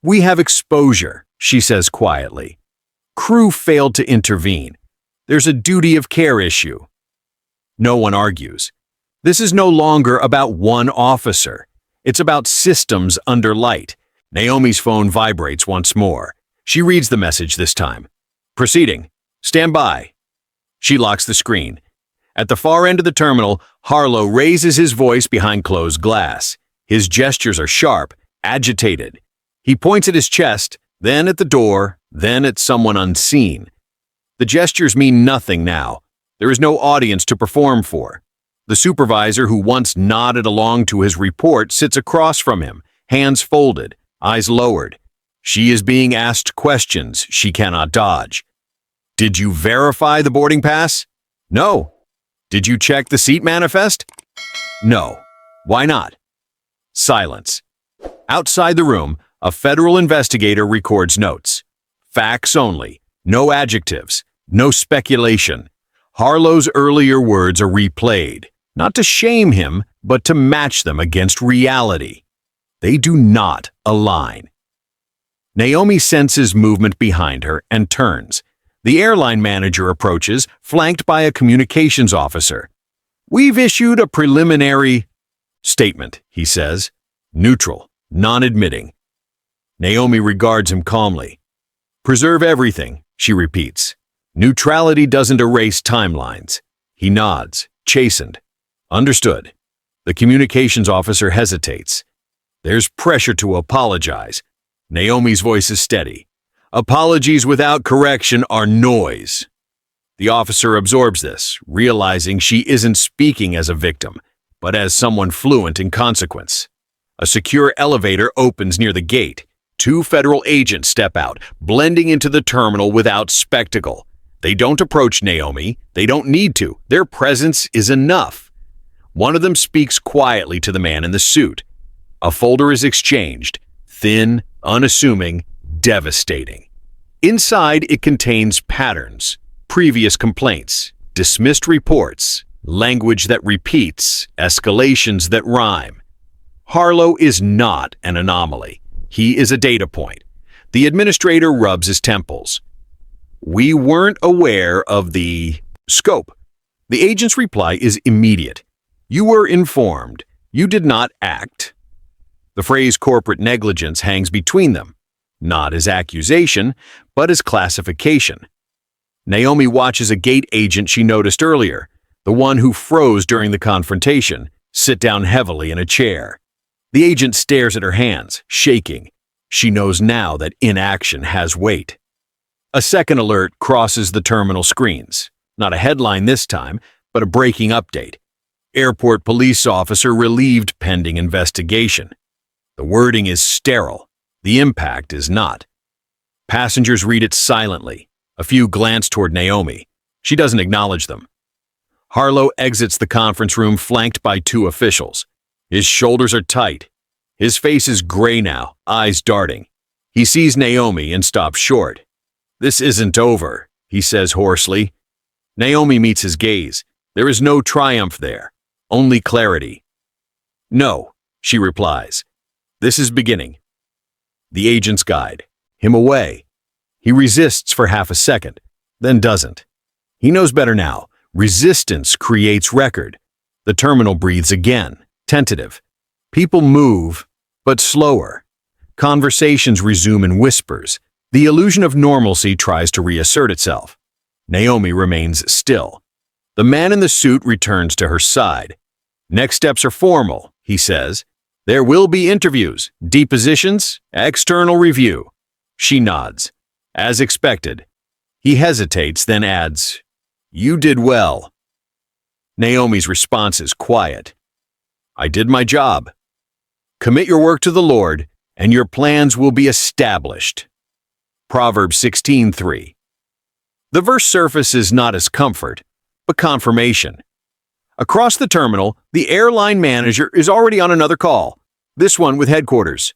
We have exposure, she says quietly. Crew failed to intervene. There's a duty of care issue. No one argues. This is no longer about one officer. It's about systems under light. Naomi's phone vibrates once more. She reads the message this time. Proceeding. Stand by. She locks the screen. At the far end of the terminal, Harlow raises his voice behind closed glass. His gestures are sharp, agitated. He points at his chest, then at the door, then at someone unseen. The gestures mean nothing now. There is no audience to perform for. The supervisor who once nodded along to his report sits across from him, hands folded, eyes lowered. She is being asked questions she cannot dodge. Did you verify the boarding pass? No. Did you check the seat manifest? No. Why not? Silence. Outside the room, a federal investigator records notes. Facts only. No adjectives. No speculation. Harlow's earlier words are replayed, not to shame him, but to match them against reality. They do not align. Naomi senses movement behind her and turns. The airline manager approaches, flanked by a communications officer. "We've issued a preliminary statement," he says. Neutral, non-admitting. Naomi regards him calmly. "Preserve everything," she repeats. "Neutrality doesn't erase timelines." He nods, chastened. "Understood." The communications officer hesitates. There's pressure to apologize. Naomi's voice is steady. "Apologies without correction are noise." The officer absorbs this, realizing she isn't speaking as a victim, but as someone fluent in consequence. A secure elevator opens near the gate. 2 federal agents step out, blending into the terminal without spectacle. They don't approach Naomi. They don't need to. Their presence is enough. One of them speaks quietly to the man in the suit. A folder is exchanged. Thin, unassuming, devastating. Inside, it contains patterns, previous complaints, dismissed reports, language that repeats, escalations that rhyme. Harlow is not an anomaly. He is a data point. The administrator rubs his temples. "We weren't aware of the scope." The agent's reply is immediate. "You were informed. You did not act." The phrase corporate negligence hangs between them, not as accusation, but as classification. Naomi watches a gate agent she noticed earlier, the one who froze during the confrontation, sit down heavily in a chair. The agent stares at her hands, shaking. She knows now that inaction has weight. A second alert crosses the terminal screens. Not a headline this time, but a breaking update. Airport police officer relieved pending investigation. The wording is sterile. The impact is not. Passengers read it silently. A few glance toward Naomi. She doesn't acknowledge them. Harlow exits the conference room flanked by 2 officials. His shoulders are tight. His face is gray now, eyes darting. He sees Naomi and stops short. "This isn't over," he says hoarsely. Naomi meets his gaze. There is no triumph there, only clarity. "No," she replies. "This is beginning." The agent's guide him away. He resists for half a second, then doesn't. He knows better now. Resistance creates record. The terminal breathes again, tentative. People move, but slower. Conversations resume in whispers. The illusion of normalcy tries to reassert itself. Naomi remains still. The man in the suit returns to her side. "Next steps are formal," he says. "There will be interviews, depositions, external review." She nods. As expected. He hesitates, then adds, "You did well." Naomi's response is quiet. "I did my job." Commit your work to the Lord, and your plans will be established. Proverbs 16:3. The verse surfaces not as comfort, but confirmation. Across the terminal, the airline manager is already on another call, this one with headquarters.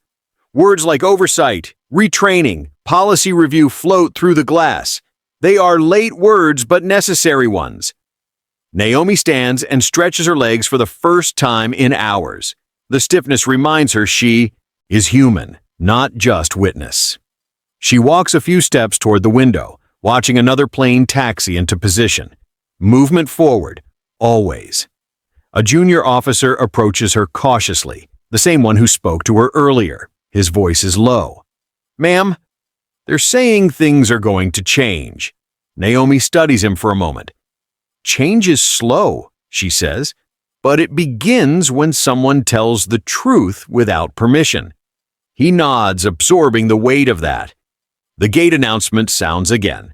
Words like oversight, retraining, policy review float through the glass. They are late words, but necessary ones. Naomi stands and stretches her legs for the first time in hours. The stiffness reminds her she is human, not just witness. She walks a few steps toward the window, watching another plane taxi into position. Movement forward, always. A junior officer approaches her cautiously, the same one who spoke to her earlier. His voice is low. "Ma'am, they're saying things are going to change." Naomi studies him for a moment. "Change is slow," she says, "but it begins when someone tells the truth without permission." He nods, absorbing the weight of that. The gate announcement sounds again.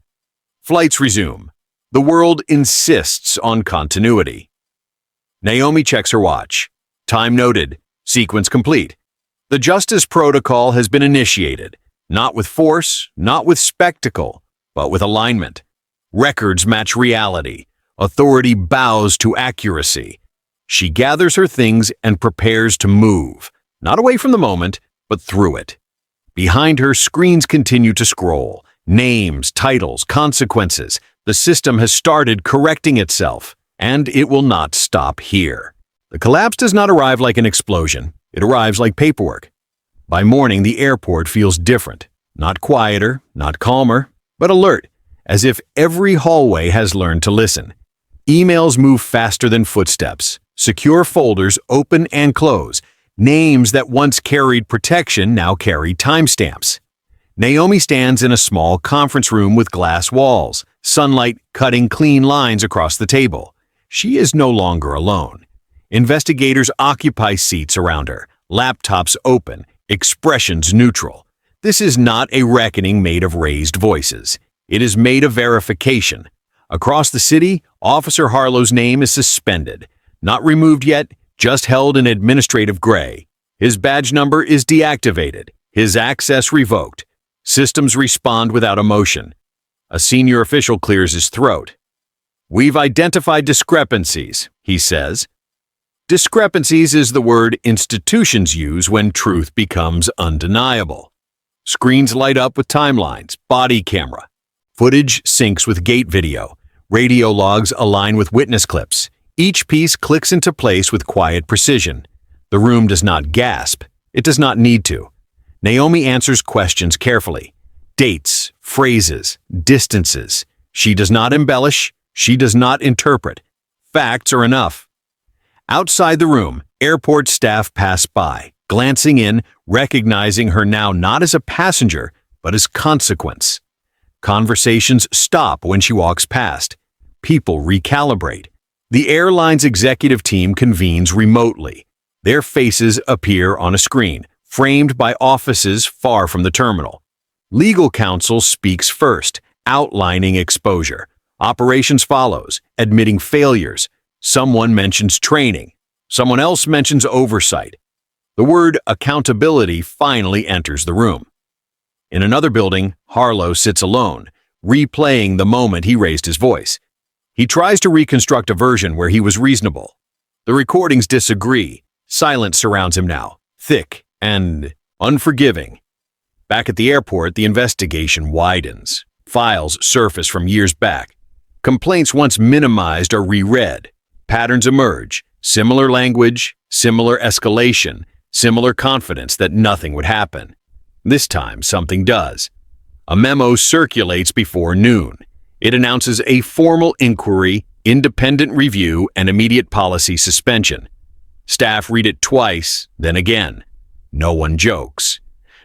Flights resume. The world insists on continuity. Naomi checks her watch. Time noted. Sequence complete. The justice protocol has been initiated, not with force, not with spectacle, but with alignment. Records match reality. Authority bows to accuracy. She gathers her things and prepares to move, not away from the moment, but through it. Behind her, screens continue to scroll. Names, titles, consequences. The system has started correcting itself, and it will not stop here. The collapse does not arrive like an explosion. It arrives like paperwork. By morning, the airport feels different. Not quieter, not calmer, but alert, as if every hallway has learned to listen. Emails move faster than footsteps. Secure folders open and close. Names that once carried protection now carry timestamps. Naomi stands in a small conference room with glass walls, sunlight cutting clean lines across the table. She is no longer alone. Investigators occupy seats around her, laptops open, expressions neutral. This is not a reckoning made of raised voices. It is made of verification. Across the city, Officer Harlow's name is suspended. Not removed yet, just held in administrative gray. His badge number is deactivated. His access revoked. Systems respond without emotion. A senior official clears his throat. "We've identified discrepancies," he says. Discrepancies is the word institutions use when truth becomes undeniable. Screens light up with timelines, body camera. Footage syncs with gate video. Radio logs align with witness clips. Each piece clicks into place with quiet precision. The room does not gasp. It does not need to. Naomi answers questions carefully. Dates, phrases, distances. She does not embellish. She does not interpret. Facts are enough. Outside the room, airport staff pass by, glancing in, recognizing her now not as a passenger, but as consequence. Conversations stop when she walks past. People recalibrate. The airline's executive team convenes remotely. Their faces appear on a screen, framed by offices far from the terminal. Legal counsel speaks first, outlining exposure. Operations follows, admitting failures. Someone mentions training. Someone else mentions oversight. The word accountability finally enters the room. In another building, Harlow sits alone, replaying the moment he raised his voice. He tries to reconstruct a version where he was reasonable. The recordings disagree. Silence surrounds him now, thick and unforgiving. Back at the airport, the investigation widens. Files surface from years back. Complaints once minimized are reread. Patterns emerge. Similar language, similar escalation, similar confidence that nothing would happen. This time, something does. A memo circulates before noon. It announces a formal inquiry, independent review, and immediate policy suspension. Staff read it twice, then again. No one jokes.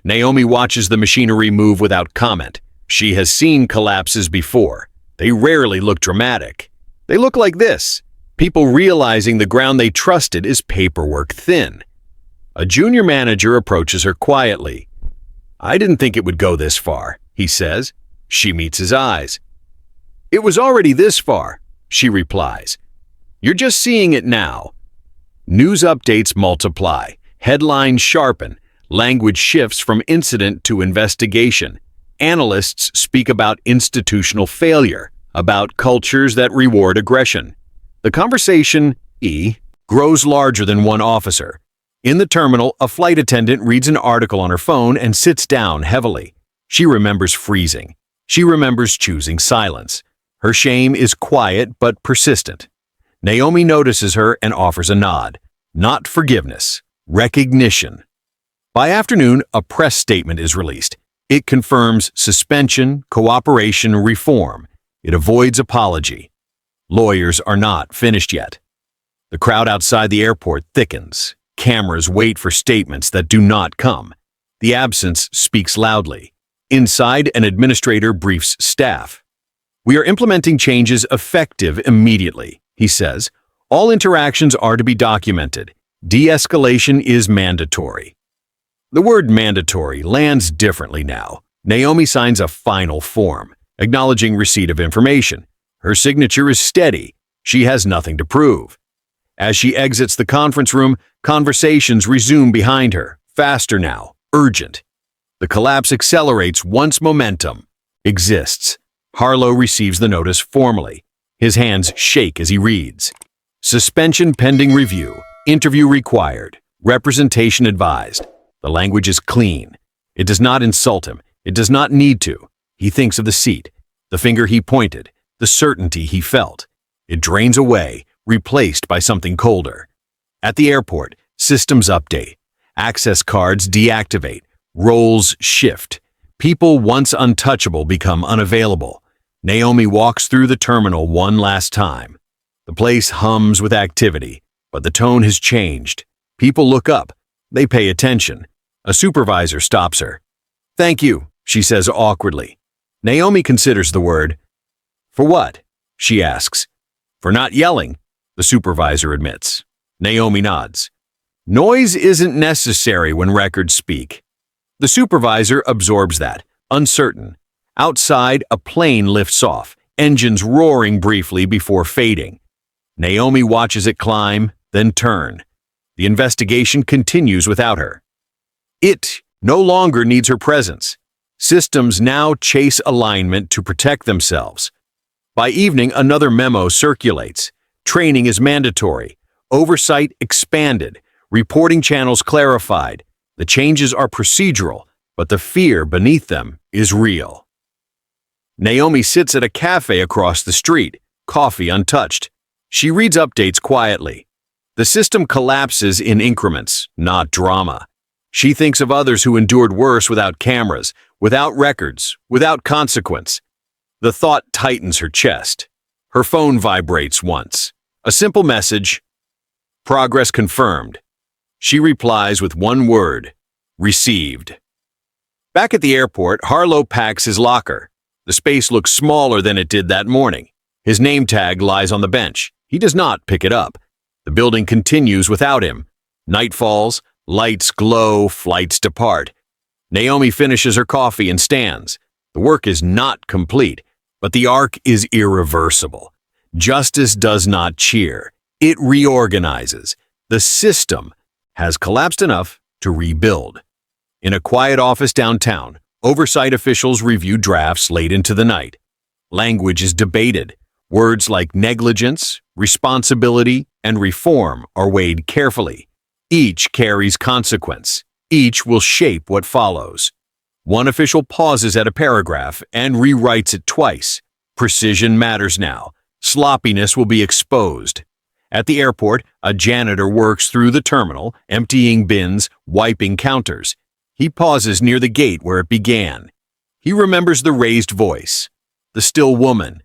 Naomi watches the machinery move without comment. She has seen collapses before. They rarely look dramatic. They look like this. People realizing the ground they trusted is paperwork thin. A junior manager approaches her quietly. "I didn't think it would go this far," he says. She meets his eyes. "It was already this far," she replies. "You're just seeing it now." News updates multiply. Headlines sharpen. Language shifts from incident to investigation. Analysts speak about institutional failure, about cultures that reward aggression. The conversation, grows larger than one officer. In the terminal, a flight attendant reads an article on her phone and sits down heavily. She remembers freezing. She remembers choosing silence. Her shame is quiet but persistent. Naomi notices her and offers a nod. Not forgiveness, recognition. By afternoon, a press statement is released. It confirms suspension, cooperation, reform. It avoids apology. Lawyers are not finished yet. The crowd outside the airport thickens. Cameras wait for statements that do not come. The absence speaks loudly. Inside, an administrator briefs staff. "We are implementing changes effective immediately," he says. "All interactions are to be documented. De-escalation is mandatory." The word mandatory lands differently now. Naomi signs a final form, acknowledging receipt of information. Her signature is steady. She has nothing to prove. As she exits the conference room, conversations resume behind her, faster now, urgent. The collapse accelerates once momentum exists. Harlow receives the notice formally. His hands shake as he reads. Suspension pending review. Interview required. Representation advised. The language is clean. It does not insult him. It does not need to. He thinks of the seat, the finger he pointed, the certainty he felt. It drains away, replaced by something colder. At the airport, systems update. Access cards deactivate. Roles shift. People once untouchable become unavailable. Naomi walks through the terminal one last time. The place hums with activity, but the tone has changed. People look up. They pay attention. A supervisor stops her. "Thank you," she says awkwardly. Naomi considers the word. "For what?" she asks. "For not yelling," the supervisor admits. Naomi nods. Noise isn't necessary when records speak. The supervisor absorbs that, uncertain. Outside, a plane lifts off, engines roaring briefly before fading. Naomi watches it climb, then turn. The investigation continues without her. It no longer needs her presence. Systems now chase alignment to protect themselves. By evening, another memo circulates. Training is mandatory. Oversight expanded. Reporting channels clarified. The changes are procedural, but the fear beneath them is real. Naomi sits at a cafe across the street, coffee untouched. She reads updates quietly. The system collapses in increments, not drama. She thinks of others who endured worse without cameras, without records, without consequence. The thought tightens her chest. Her phone vibrates once. A simple message, "Progress confirmed." She replies with one word, "Received." Back at the airport, Harlow packs his locker. The space looks smaller than it did that morning. His name tag lies on the bench. He does not pick it up. The building continues without him. Night falls, lights glow, flights depart. Naomi finishes her coffee and stands. The work is not complete, but the arc is irreversible. Justice does not cheer. It reorganizes. The system has collapsed enough to rebuild. In a quiet office downtown, oversight officials review drafts late into the night. Language is debated. Words like negligence, responsibility, and reform are weighed carefully. Each carries consequence. Each will shape what follows. One official pauses at a paragraph and rewrites it twice. Precision matters now. Sloppiness will be exposed. At the airport, a janitor works through the terminal, emptying bins, wiping counters. He pauses near the gate where it began. He remembers the raised voice, the still woman.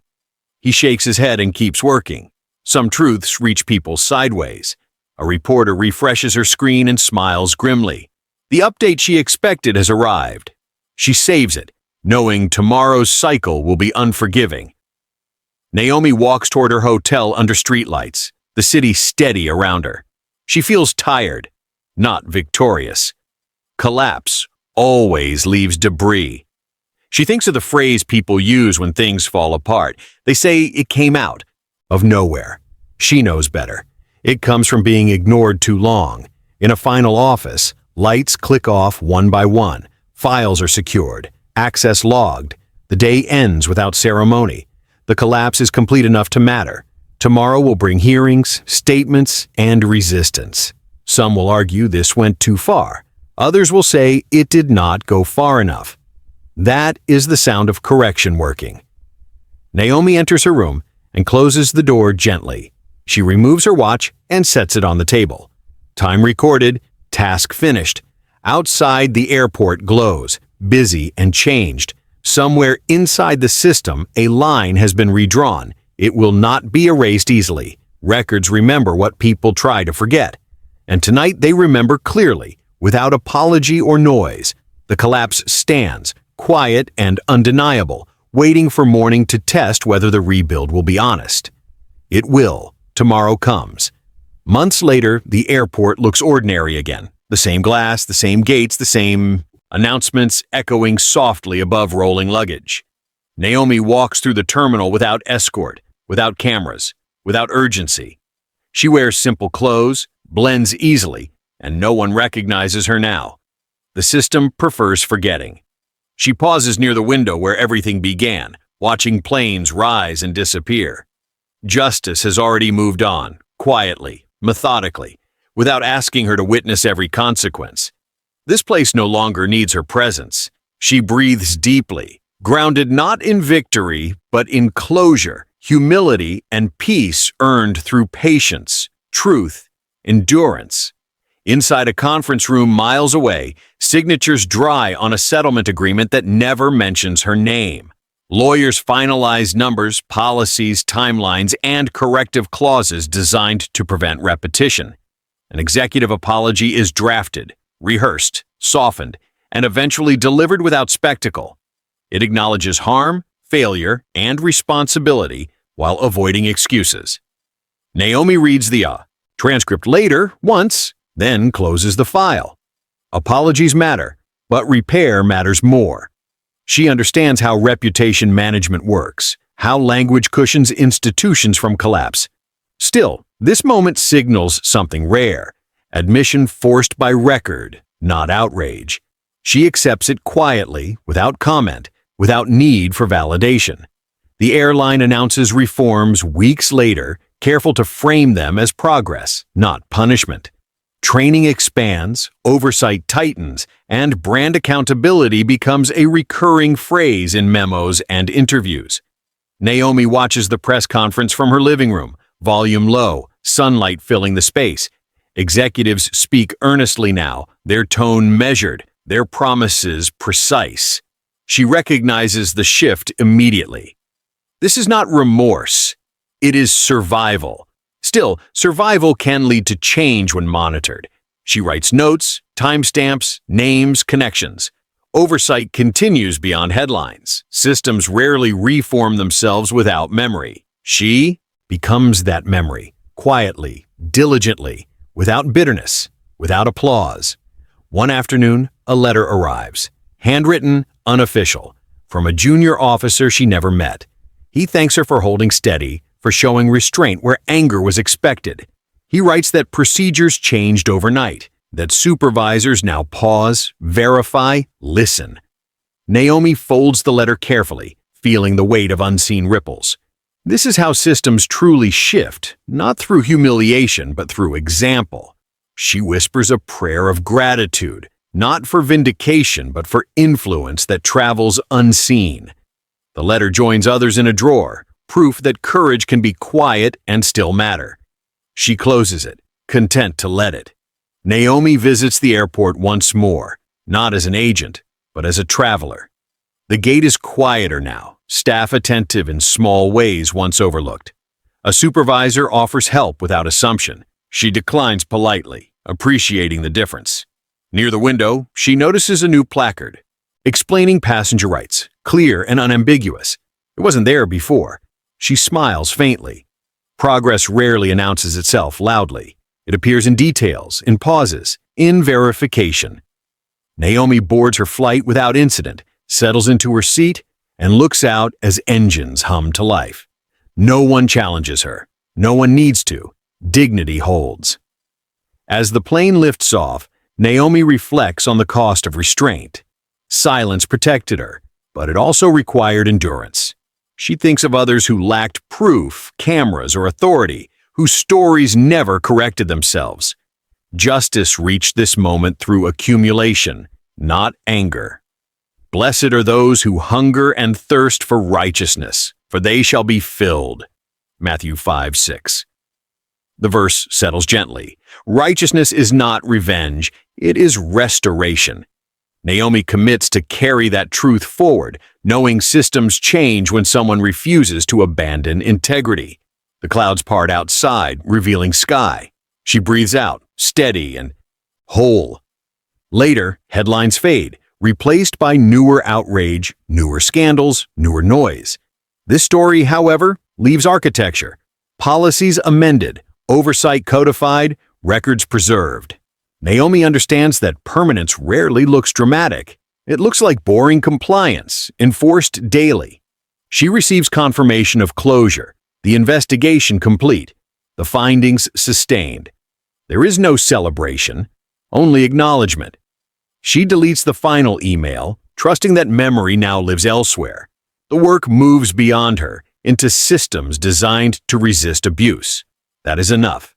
He shakes his head and keeps working. Some truths reach people sideways. A reporter refreshes her screen and smiles grimly. The update she expected has arrived. She saves it, knowing tomorrow's cycle will be unforgiving. Naomi walks toward her hotel under streetlights, the city steady around her. She feels tired, not victorious. Collapse always leaves debris. She thinks of the phrase people use when things fall apart. They say it came out of nowhere. She knows better. It comes from being ignored too long. In a final office, lights click off one by one. Files are secured. Access logged. The day ends without ceremony. The collapse is complete enough to matter. Tomorrow will bring hearings, statements, and resistance. Some will argue this went too far. Others will say it did not go far enough. That is the sound of correction working. Naomi enters her room and closes the door gently. She removes her watch and sets it on the table. Time recorded, task finished. Outside, the airport glows, busy and changed. Somewhere inside the system, a line has been redrawn. It will not be erased easily. Records remember what people try to forget. And tonight they remember clearly, without apology or noise. The collapse stands, quiet and undeniable, waiting for morning to test whether the rebuild will be honest. It will. Tomorrow comes. Months later, the airport looks ordinary again. The same glass, the same gates, the same announcements echoing softly above rolling luggage. Naomi walks through the terminal without escort, without cameras, without urgency. She wears simple clothes, blends easily, and no one recognizes her now. The system prefers forgetting. She pauses near the window where everything began, watching planes rise and disappear. Justice has already moved on, quietly, methodically, without asking her to witness every consequence. This place no longer needs her presence. She breathes deeply, grounded not in victory, but in closure, humility, and peace earned through patience, truth, endurance. Inside a conference room miles away, signatures dry on a settlement agreement that never mentions her name. Lawyers finalize numbers, policies, timelines, and corrective clauses designed to prevent repetition. An executive apology is drafted, rehearsed, softened, and eventually delivered without spectacle. It acknowledges harm, failure, and responsibility while avoiding excuses. Naomi reads the transcript later, once, then closes the file. Apologies matter, but repair matters more. She understands how reputation management works, how language cushions institutions from collapse. Still, this moment signals something rare, admission forced by record, not outrage. She accepts it quietly, without comment, without need for validation. The airline announces reforms weeks later, careful to frame them as progress, not punishment. Training expands, oversight tightens, and brand accountability becomes a recurring phrase in memos and interviews. Naomi watches the press conference from her living room, volume low, sunlight filling the space. Executives speak earnestly now, their tone measured, their promises precise. She recognizes the shift immediately. This is not remorse. It is survival. Still, survival can lead to change when monitored. She writes notes, timestamps, names, connections. Oversight continues beyond headlines. Systems rarely reform themselves without memory. She becomes that memory, quietly, diligently, without bitterness, without applause. One afternoon, a letter arrives, handwritten, unofficial, from a junior officer she never met. He thanks her for holding steady, for showing restraint where anger was expected. He writes that procedures changed overnight, that supervisors now pause, verify, listen. Naomi folds the letter carefully, feeling the weight of unseen ripples. This is how systems truly shift, not through humiliation, but through example. She whispers a prayer of gratitude, not for vindication, but for influence that travels unseen. The letter joins others in a drawer, proof that courage can be quiet and still matter. She closes it, content to let it. Naomi visits the airport once more, not as an agent, but as a traveler. The gate is quieter now, staff attentive in small ways once overlooked. A supervisor offers help without assumption. She declines politely, appreciating the difference. Near the window, she notices a new placard, explaining passenger rights, clear and unambiguous. It wasn't there before. She smiles faintly. Progress rarely announces itself loudly. It appears in details, in pauses, in verification. Naomi boards her flight without incident, settles into her seat, and looks out as engines hum to life. No one challenges her. No one needs to. Dignity holds. As the plane lifts off, Naomi reflects on the cost of restraint. Silence protected her, but it also required endurance. She thinks of others who lacked proof, cameras, or authority, whose stories never corrected themselves. Justice reached this moment through accumulation, not anger. Blessed are those who hunger and thirst for righteousness, for they shall be filled. Matthew 5:6. The verse settles gently. Righteousness is not revenge, it is restoration. Naomi commits to carry that truth forward, knowing systems change when someone refuses to abandon integrity. The clouds part outside, revealing sky. She breathes out, steady and whole. Later, headlines fade, replaced by newer outrage, newer scandals, newer noise. This story, however, leaves architecture. Policies amended, oversight codified, records preserved. Naomi understands that permanence rarely looks dramatic. It looks like boring compliance, enforced daily. She receives confirmation of closure, the investigation complete. The findings sustained. There is no celebration, only acknowledgement. She deletes the final email, trusting that memory now lives elsewhere. The work moves beyond her, into systems designed to resist abuse. That is enough.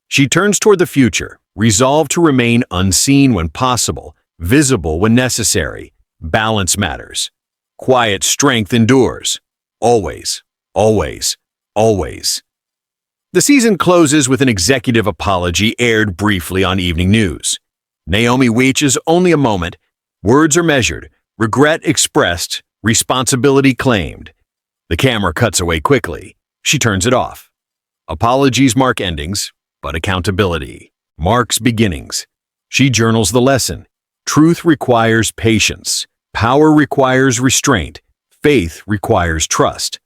She turns toward the future, resolved to remain unseen when possible, visible when necessary. Balance matters. Quiet strength endures. Always, always, always. The season closes with an executive apology aired briefly on evening news. Naomi waits only a moment. Words are measured, regret expressed, responsibility claimed. The camera cuts away quickly. She turns it off. Apologies mark endings, but accountability marks beginnings. She journals the lesson. Truth requires patience. Power requires restraint. Faith requires trust.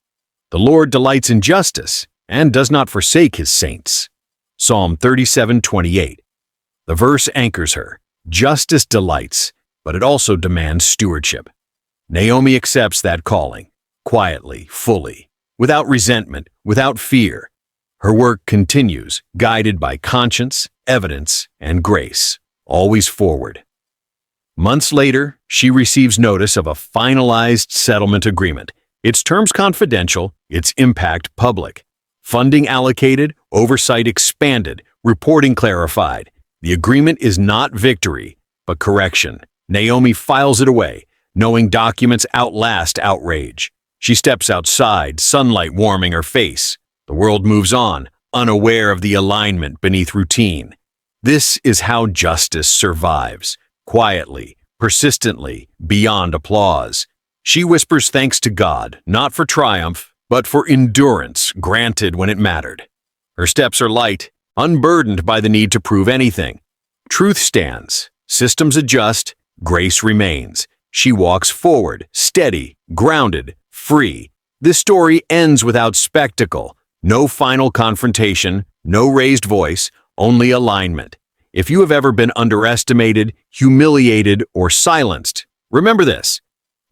The Lord delights in justice and does not forsake his saints. Psalm 37:28. The verse anchors her. Justice delights, but it also demands stewardship. Naomi accepts that calling, quietly, fully, without resentment, without fear. Her work continues, guided by conscience, evidence, and grace, always forward. Months later, she receives notice of a finalized settlement agreement, its terms confidential, its impact public. Funding allocated, oversight expanded, reporting clarified. The agreement is not victory, but correction. Naomi files it away, knowing documents outlast outrage. She steps outside, sunlight warming her face. The world moves on, unaware of the alignment beneath routine. This is how justice survives, quietly, persistently, beyond applause. She whispers thanks to God, not for triumph, but for endurance granted when it mattered. Her steps are light, unburdened by the need to prove anything. Truth stands, systems adjust, grace remains. She walks forward, steady, grounded, free. This story ends without spectacle. No final confrontation, no raised voice, only alignment. If you have ever been underestimated, humiliated, or silenced, remember this.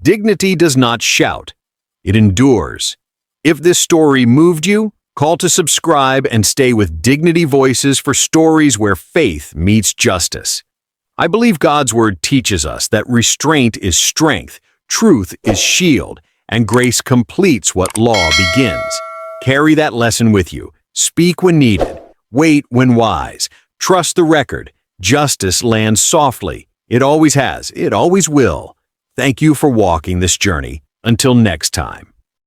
Dignity does not shout. It endures. If this story moved you, call to subscribe and stay with Dignity Voices for stories where faith meets justice. I believe God's word teaches us that restraint is strength, truth is shield, and grace completes what law begins. Carry that lesson with you. Speak when needed. Wait when wise. Trust the record. Justice lands softly. It always has. It always will. Thank you for walking this journey. Until next time.